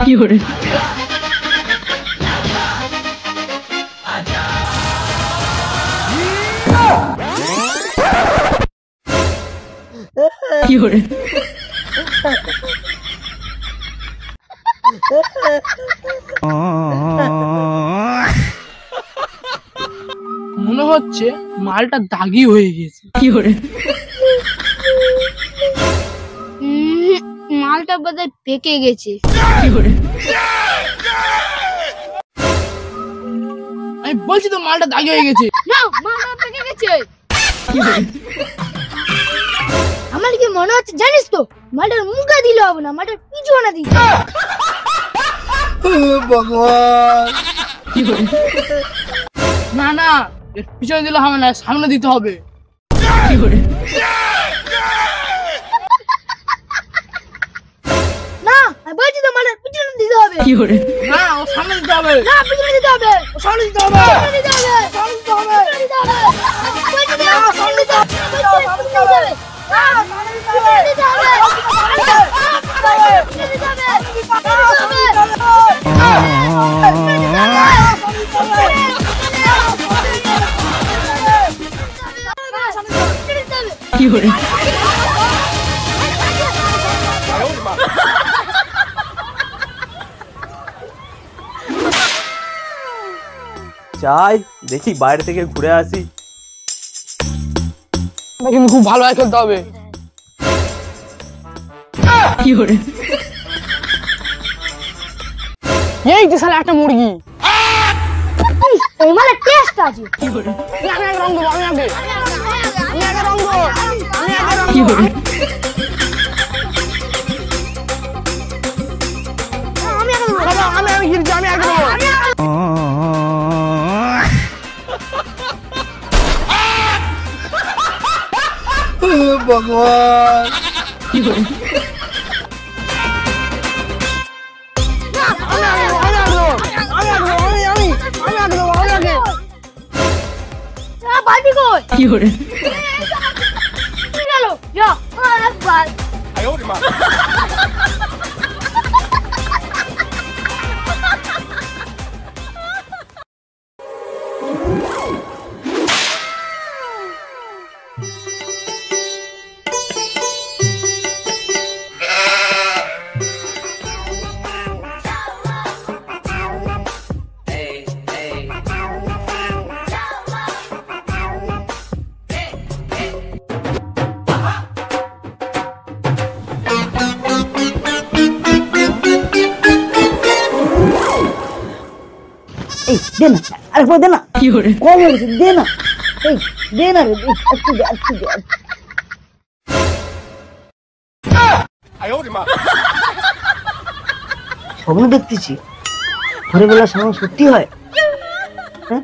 কি করে কি করে মনে হচ্ছে মালটা দাগি হয়ে গেছে। কি করে মালটা বোধহয় পেকে গেছে। কি করে আমি বলছি তো মালটা দাগি হয়ে গেছে। না, মালটা পেকে গেছে। কি করে আমার কি মনে হচ্ছে জানিস তো, মালটার মুখে দিলে হবে না, মালটার পিছনে দিতে হবে। ভগবান কি করে না না, এর পিছনে দিলে হবে না, সামনে দিতে হবে। কি করে না, আমি বলছি তো মালটার পিছনে দিতে হবে। কি করে না, ও সামনে দিতে হবে। না, পিছনে দিতে হবে। ও সামনে দিতে হবে। পিছনে দিতে হবে। সামনে দিতে হবে। পিছনে দিতে হবে। বলছি তো, সামনে দিতে হবে। পিছনে দিতে হবে। না, পিছনে দিতে হবে। পিছনে দিতে হবে। কি করে চাই দেখি বাইরে থেকে ঘুরে আসি। কিন্তু খুব ভালো খেলতে হবে। কি করে এই যে শালা একটা মুরগি। এই মালের টেস্ট আছে। কি করে আমি আগে রং দেবো, আমি আগে রং দেবো। কি করে আমি গিরছি, আমি আগে দেবো। ভগবান কি করে বাড়ি কই? কি করে গেল যা একবার। এই দে না, আরেকবার দে না, কি করে কম হয়ে গেছে, দে না, এই দে না রে, একটু দে, একটু দে। স্বপ্ন দেখতেছি, ভোরবেলা স্বপ্ন সত্যি হয়। হ্যাঁ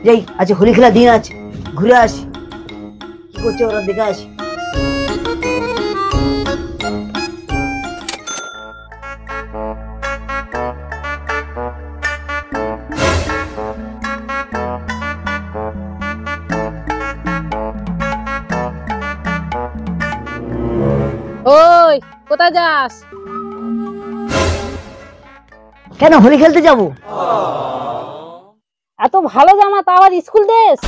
যাই, আজ হোলি খেলা দিন আছে, ঘুরে আসি, কি করছে ওরা দেখে আসি। ওই কোথায় যাস? কেন হোলি খেলতে যাবো? এত ভালো জামা তা আবার স্কুল ড্রেস?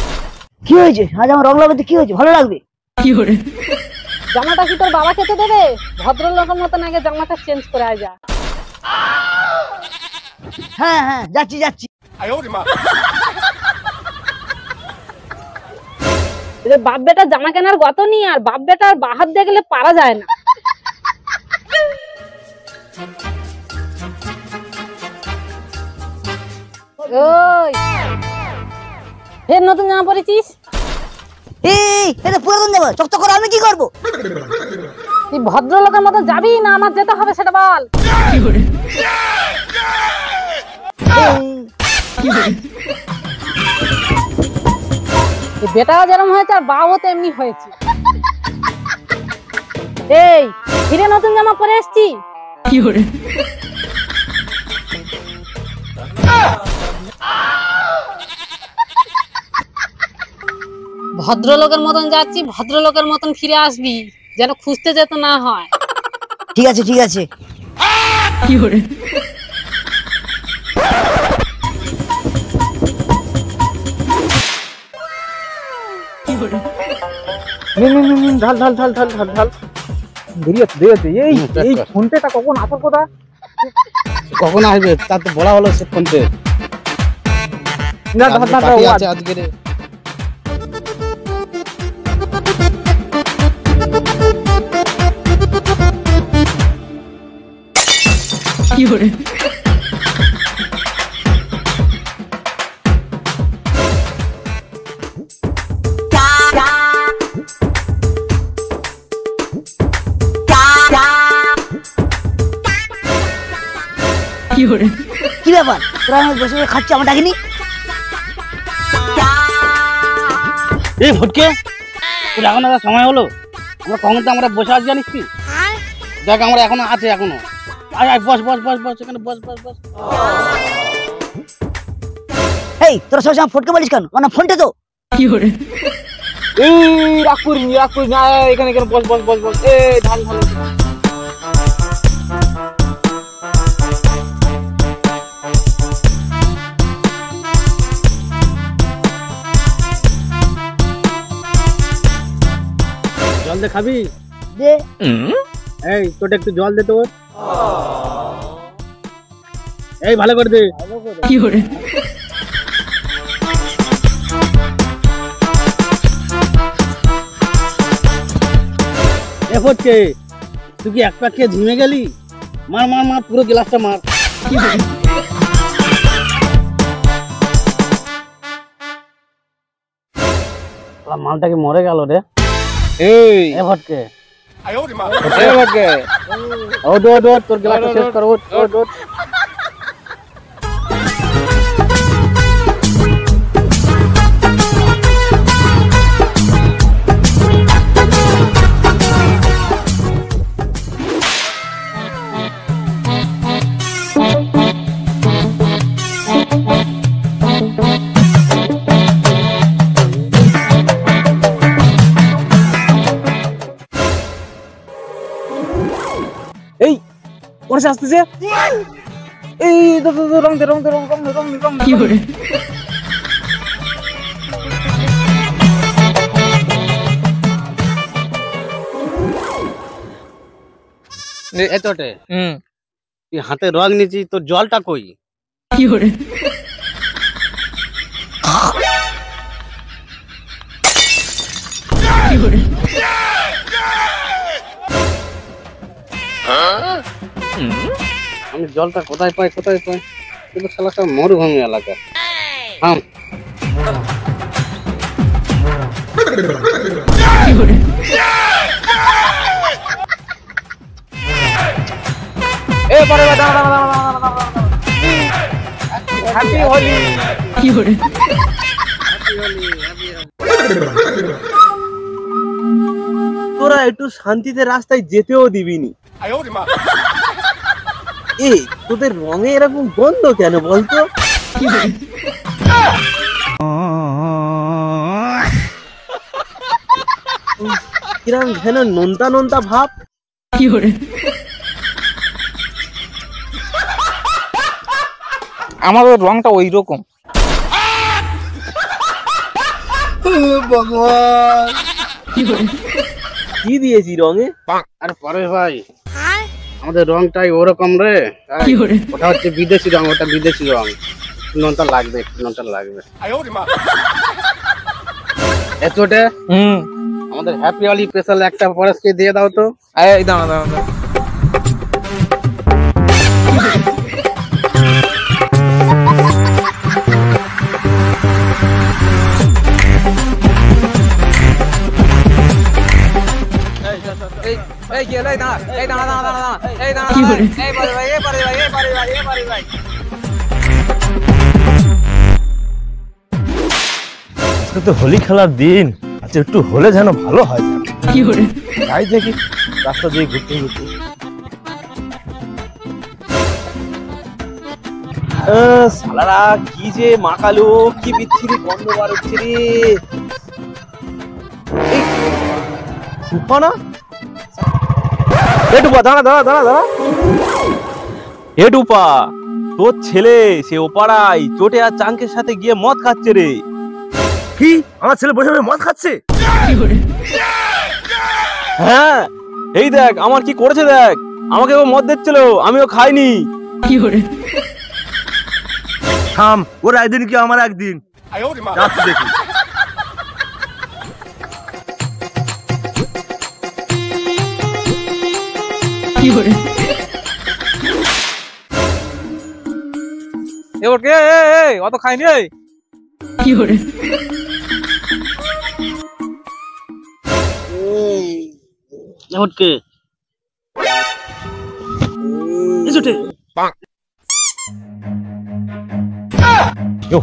কি হয়েছে? আজ আমার রং লাগাতে কি হয়েছে? ভালো লাগবে। কি করে জামাটা কি তোর বাবা খেতে দেবে? ভদ্রলোকের মতন আগে জামাটা চেঞ্জ করে আয় যা। হ্যাঁ হ্যাঁ, যাচ্ছি যাচ্ছি। এদের বাপ বেটার জামা কেনার গত নি, আর বাপ বেটার বাহাত দেখলে পারা যায় না। ওই ফের নতুন জামা পরেছিস? এই এটা পুরাতন জামা, চকচক করে আমি কি করবো? তুই ভদ্রলোকের মতো যাবি না আমার যেতে হবে সেটা বল। কি করে এই, কি করে বেটাও যেরকম হয়েছে আর বাবু তো এমনি হয়েছে। এই ফিরে নতুন জামা পরে এসছি। কি করে ভদ্রলোকের মতন যাচ্ছি, ভদ্রলোকের মতন ফিরে আসবি, যেন খুঁজতে যেতে না হয়। ঠিক আছে ঠিক আছে। Fiore. Fiore. ঢাল ঢাল ঢাল ঢাল ঢাল ঢাল দেরিয়ে এই ফোনপেটা কখন আসার কথা? কখন আসবে তা তো বলা হলো সে ফোন পে না ঢাল ঢাল পার্টি আছে আজকে রে। Fiore. Fiore. কি ব্যাপার, তোরা আমি বসে বসে খাচ্ছি, আমার ডাকিনি? এই ফটকে তোর এখন আর সময় হলো? আমরা কখন তো আমরা বসে আছি জানিস কি? দেখ আমরা এখনো আছে এখনো। আয় আয় বস বস বস বস এখানে বস বস বস। এই তোরা সবসময় আমার ফটকে বলিস কেন? আমার ফোনটা তো। Fiore. এই রাগ করিনি না, এখানে এখানে বস বস বস বস। এই ঢাল ঢাল জল দে খাবি? দে। এই তোটা একটু জল দে তোর। এই ভালো করে দে। Fiore. এ ফটকে তুই কি এক প্যাক খেয়ে ঝিমে গেলি? মার মার মার পুরো গ্লাসটা মার। Fiore. মালটা কি মরে গেল রে? এই এ ফটকে এই ফটকে ওঠ ওঠ ওঠ তোর গ্লাসটা শেষ কর। ওঠ ওঠ ওঠ। এই ওরে আসতেছে। এই রং দে রং দে রং রং রং রং। Fiore. এতটে তুই হাতে রং নিয়েছিস, তোর জলটা কই? Fiore. Fiore. আমি জলটা কোথায় পাই কিন্তু শালা সব মরুভূমি এলাকা। থাম। Fiore. এই পরে দাঁড়া হ্যাপি হোলি। Fiore. তোরা একটু শান্তিতে রাস্তায় যেতেও দিবিনি। এই তোদের রঙে এরকম গন্ধ কেন বলতো? Fiore. কিরম যেন নোনতা নোনতা ভাব। Fiore. আমাদের রংটা ওই রকম। ভগবান, Fiore. কি দিয়েছি রঙে? আরে পরে ভাই আমাদের রংটাই ওরকম রে। Fiore. ওটা হচ্ছে বিদেশি রং, ওটা বিদেশি রং। নোনতা লাগবে, একটু নোনতা লাগবে। এতটে আমাদের হ্যাপি হোলি স্পেশাল একটা পরশকে দিয়ে দাও তো। এই দাঁড়া এই কি হলো? এই দাঁড়া Fiore. এই পারে ভাই। আজকে তো হোলি খেলার দিন, আচ্ছা একটু হলে যেন ভালো হয়। Fiore. যাই দেখি রাস্তা দিয়ে ঘুরতে ঘুরতে। সালারা কি যে মাকালো, কি বিচ্ছিরি গন্ধ বার হচ্ছে রে। না একটু দাঁড়া দাঁড়া দাঁড়া দাঁড়া। হে টুপা, তোর ছেলে সে ওপাড়ায় চোটে আর চাঙ্কের সাথে গিয়ে মদ খাচ্ছে রে। কি আমার ছেলে বসে বসে মদ খাচ্ছে? হ্যাঁ, এই দেখ আমার কি করেছে দেখ। আমাকে ও মদ দিচ্ছিল, আমিও খাইনি। থাম, ওর একদিন কি আমার একদিন, যাচ্ছি দেখি। এবার কে অত খাইনি। ভটকে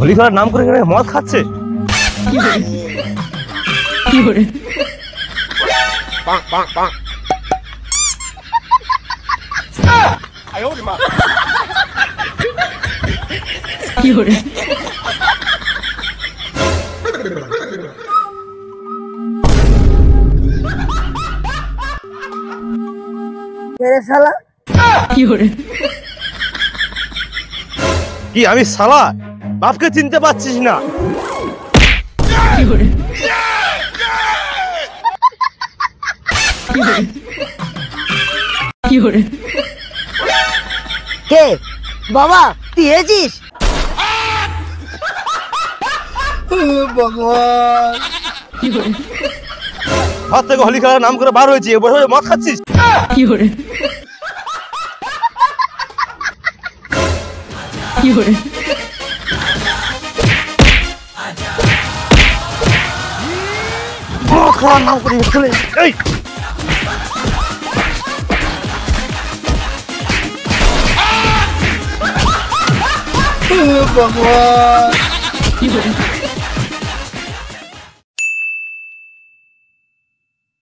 হোলি খেলার নাম করে এখানে মদ খাচ্ছে। কি আমি শালা বাপকে চিনতে পারছিস না? কে বাবা, তুই এসেছিস? ঘর থেকে হোলি খেলার নাম করে বার হয়েছি, বসে বসে মদ খাচ্ছিস? মদ খাওয়ার নাম করে চলে এই ভগবান।